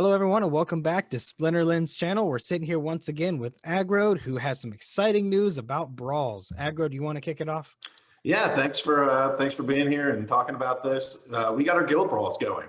Hello, everyone, and welcome back to Splinterlands channel. We're sitting here once again with Aggroed, who has some exciting news about Brawls. Aggroed, do you want to kick it off? Yeah, thanks for being here and talking about this. We got our guild brawls going.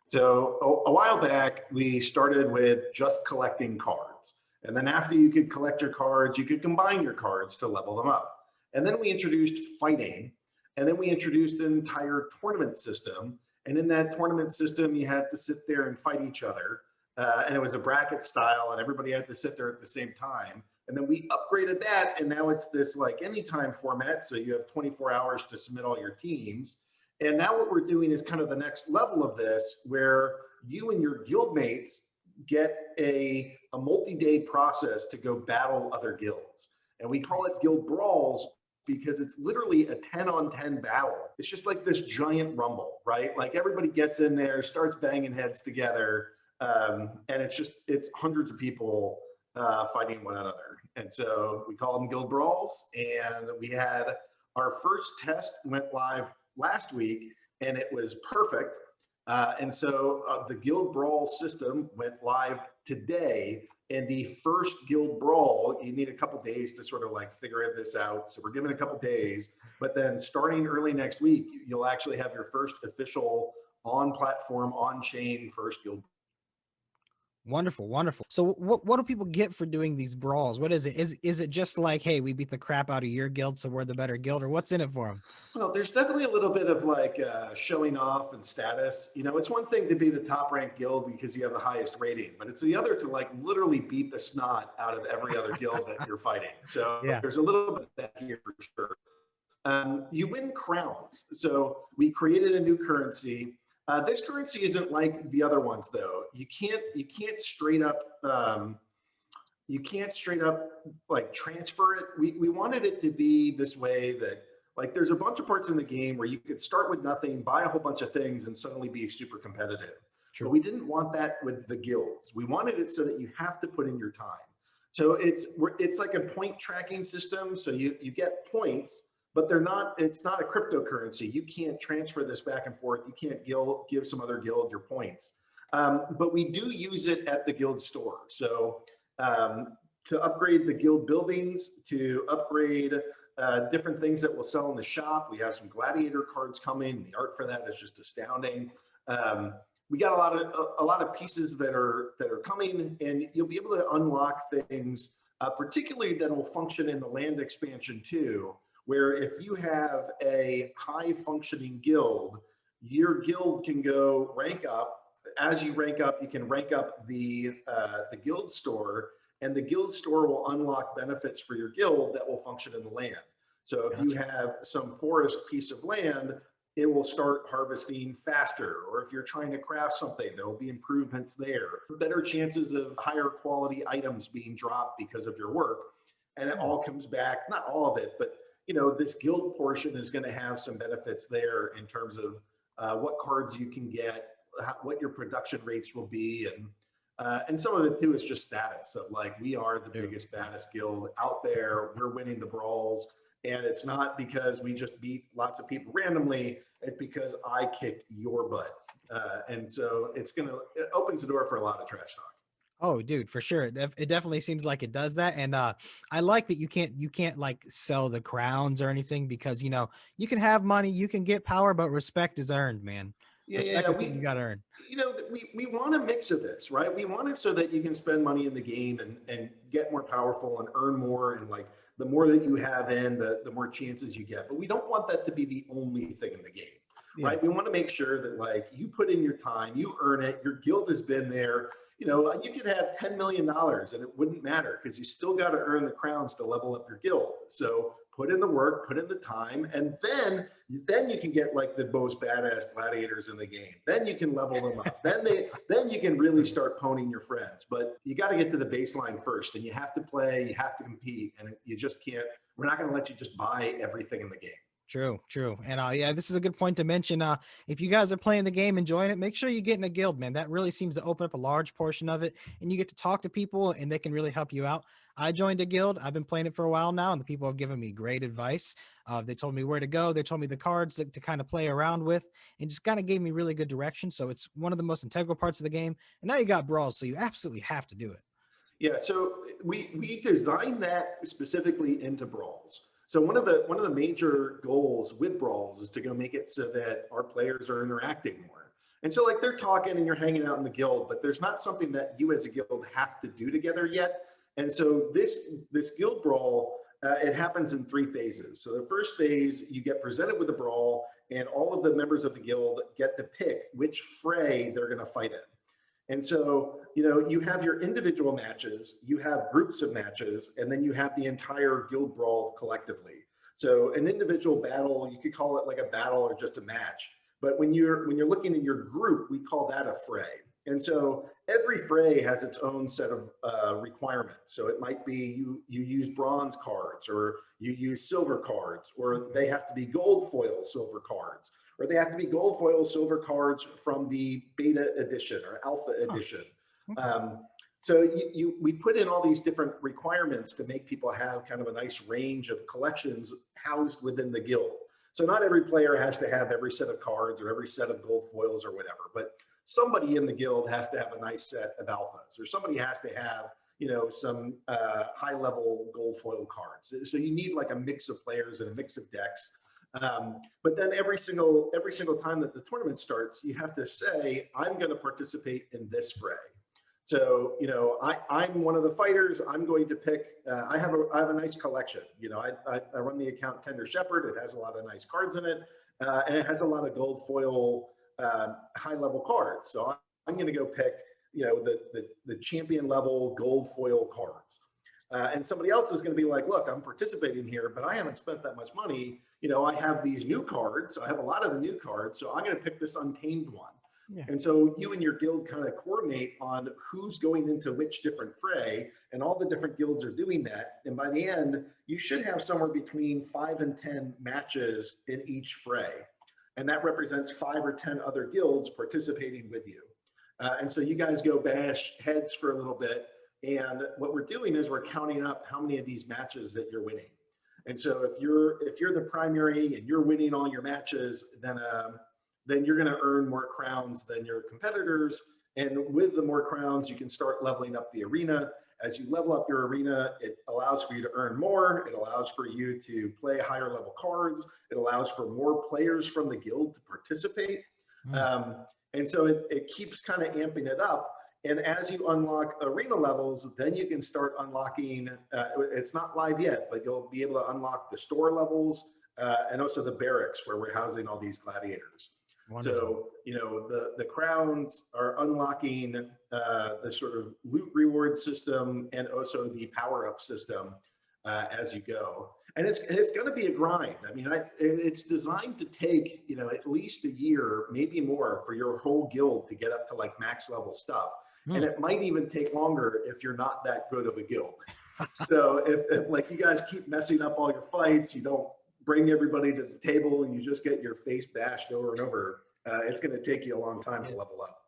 So a while back, we started with just collecting cards, and then after you could collect your cards, you could combine your cards to level them up. And then we introduced fighting, and then we introduced an entire tournament system. And in that tournament system, you had to sit there and fight each other, and it was a bracket style, and everybody had to sit there at the same time. And then we upgraded that, and now it's this like anytime format. So you have 24 hours to submit all your teams. And now what we're doing is kind of the next level of this, where you and your guild mates get a multi-day process to go battle other guilds. And we call it Guild Brawls because it's literally a 10-on-10 battle. It's just like this giant rumble, right? Like everybody gets in there, starts banging heads together, and it's hundreds of people fighting one another. And so we call them Guild Brawls. And we had our first test went live last week, and it was perfect. And so the Guild Brawl system went live today. And the first Guild Brawl, you need a couple days to sort of like figure this out. So we're giving a couple days, but then starting early next week, you'll actually have your first official on-platform, on-chain first Guild. Wonderful, wonderful. So what do people get for doing these brawls? What is it? Is it just like, hey, we beat the crap out of your guild, so we're the better guild, or what's in it for them? Well, there's definitely a little bit of like showing off and status. You know, it's one thing to be the top ranked guild because you have the highest rating, but it's the other to like literally beat the snot out of every other guild that you're fighting. So Yeah. there's a little bit of that here for sure. You win crowns. So we created a new currency. This currency isn't like the other ones, though. You can't straight up like transfer it. We wanted it to be this way that like there's a bunch of parts in the game where you could start with nothing, buy a whole bunch of things, and suddenly be super competitive. True. But we didn't want that with the guilds. We wanted it so that you have to put in your time. So it's like a point tracking system. So you get points, but it's not a cryptocurrency. You can't transfer this back and forth. You can't give some other guild your points. But we do use it at the guild store. So to upgrade the guild buildings, to upgrade different things that we'll sell in the shop. We have some gladiator cards coming. The art for that is just astounding. We got a lot of pieces that are coming, and you'll be able to unlock things, particularly that will function in the land expansion too, where if you have a high functioning guild, your guild can go rank up. As you rank up, you can rank up the guild store, and the guild store will unlock benefits for your guild that will function in the land. So if you have some forest piece of land, it will start harvesting faster. Or if you're trying to craft something, there will be improvements there. Better chances of higher quality items being dropped because of your work. And it all comes back, not all of it, but you know, this guild portion is going to have some benefits there in terms of what cards you can get, what your production rates will be, and some of it too is just status of like, we are the biggest, baddest guild out there. We're winning the brawls, and it's not because we just beat lots of people randomly. It's because I kicked your butt, and so it opens the door for a lot of trash talk. Oh, dude, for sure. It definitely seems like it does that. And I like that you can't like sell the crowns or anything because, you know, you can have money, you can get power, but respect is earned, man. Respect is something you got to earn. You know, we want a mix of this, right? We want it so that you can spend money in the game and get more powerful and earn more. And like the more that you have in, the more chances you get. But we don't want that to be the only thing in the game. Right? We want to make sure that like you put in your time, you earn it, your guild has been there. You know, you could have $10 million and it wouldn't matter because you still got to earn the crowns to level up your guild. So put in the work, put in the time, and then you can get like the most badass gladiators in the game. Then you can level them up. then you can really start pwning your friends. But you got to get to the baseline first, and you have to play, you have to compete, and you just can't. We're not going to let you just buy everything in the game. True. And yeah, this is a good point to mention. If you guys are playing the game, enjoying it, make sure you get in a guild, man. That really seems to open up a large portion of it, and you get to talk to people, and they can really help you out. I joined a guild. I've been playing it for a while now, and the people have given me great advice. They told me where to go. They told me the cards to kind of play around with, and just kind of gave me really good direction. So it's one of the most integral parts of the game. And now you got Brawls, so you absolutely have to do it. Yeah, so we designed that specifically into Brawls. So one of the major goals with Brawls is to go make it so that our players are interacting more. And so like they're talking and you're hanging out in the guild, but there's not something that you as a guild have to do together yet. And so this guild brawl, it happens in 3 phases. So the first phase, you get presented with a brawl, and all of the members of the guild get to pick which fray they're going to fight in. And so, you have your individual matches, you have groups of matches, and then you have the entire guild brawl collectively. So an individual battle, you could call it like a battle or just a match. But when you're looking at your group, we call that a fray. And so every fray has its own set of requirements. So it might be you use bronze cards, or you use silver cards, or they have to be gold foil silver cards, or they have to be gold foil silver cards from the beta edition or alpha edition. So we put in all these different requirements to make people have kind of a nice range of collections housed within the guild. So not every player has to have every set of cards or every set of gold foils or whatever, but somebody in the guild has to have a nice set of alphas, or somebody has to have, some high level gold foil cards. So you need like a mix of players and a mix of decks. But then every single time that the tournament starts, you have to say, I'm going to participate in this fray. So, I'm one of the fighters. I'm going to pick, I have a nice collection. I run the account Tender Shepherd. It has a lot of nice cards in it. And it has a lot of gold foil, high level cards. So I'm going to go pick, the champion level gold foil cards. And somebody else is going to be like, look, I'm participating here, but I haven't spent that much money. I have these new cards. I have a lot of the new cards. So I'm going to pick this untamed one. Yeah. And so you and your guild kind of coordinate on who's going into which different fray, and all the different guilds are doing that. And by the end, you should have somewhere between 5 and 10 matches in each fray. And that represents 5 or 10 other guilds participating with you. And so you guys go bash heads for a little bit. And what we're doing is we're counting up how many of these matches that you're winning. And so if you're the primary and you're winning all your matches, then you're going to earn more crowns than your competitors. And with the more crowns, you can start leveling up the arena. As you level up your arena, it allows for you to earn more. It allows for you to play higher level cards. It allows for more players from the guild to participate. And so it keeps kind of amping it up. And as you unlock arena levels, then you can start unlocking, it's not live yet, but you'll be able to unlock the store levels and also the barracks where we're housing all these gladiators. Wonderful. So, the crowns are unlocking the sort of loot reward system and also the power-up system as you go. And it's going to be a grind. I mean, it's designed to take, at least a year, maybe more, for your whole guild to get up to like max level stuff. And it might even take longer if you're not that good of a guild. So if like you guys keep messing up all your fights, you don't bring everybody to the table and you just get your face bashed over and over, it's going to take you a long time to level up.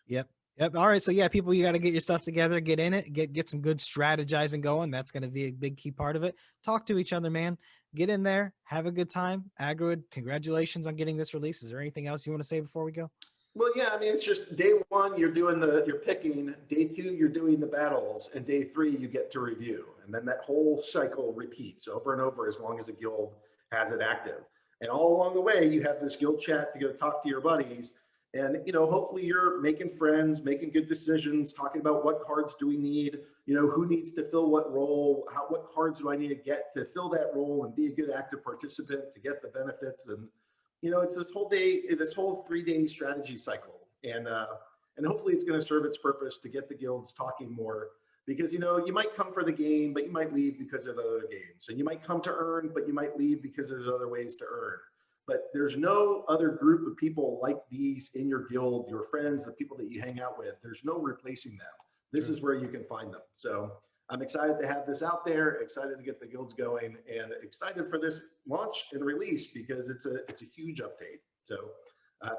Yep. All right. So yeah, people, you got to get your stuff together, get in it, get some good strategizing going. That's going to be a big key part of it. Talk to each other, man. Get in there, have a good time. Aggroed, congratulations on getting this release. Is there anything else you want to say before we go? Well, yeah, I mean, it's just day 1, you're picking, day 2, you're doing the battles, and day 3, you get to review. And then that whole cycle repeats over and over as long as a guild has it active. And all along the way, you have this guild chat to go talk to your buddies. And, hopefully you're making friends, making good decisions, talking about what cards do we need, who needs to fill what role, what cards do I need to get to fill that role and be a good active participant to get the benefits. And, it's this whole 3-day strategy cycle. And hopefully it's going to serve its purpose to get the guilds talking more. Because, you might come for the game, but you might leave because of other games. And you might come to earn, but you might leave because there's other ways to earn. But there's no other group of people like these in your guild, your friends, the people that you hang out with. There's no replacing them. This is where you can find them. So I'm excited to have this out there, excited to get the guilds going, and excited for this launch and release because it's a huge update. So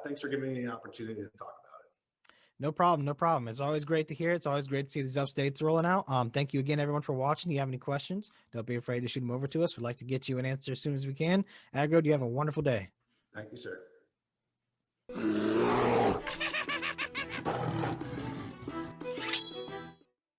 thanks for giving me an opportunity to talk about it. No problem. No problem. It's always great to hear. It's always great to see these updates rolling out. Thank you again, everyone, for watching. If you have any questions, don't be afraid to shoot them over to us. We'd like to get you an answer as soon as we can. Aggroed, you have a wonderful day. Thank you, sir.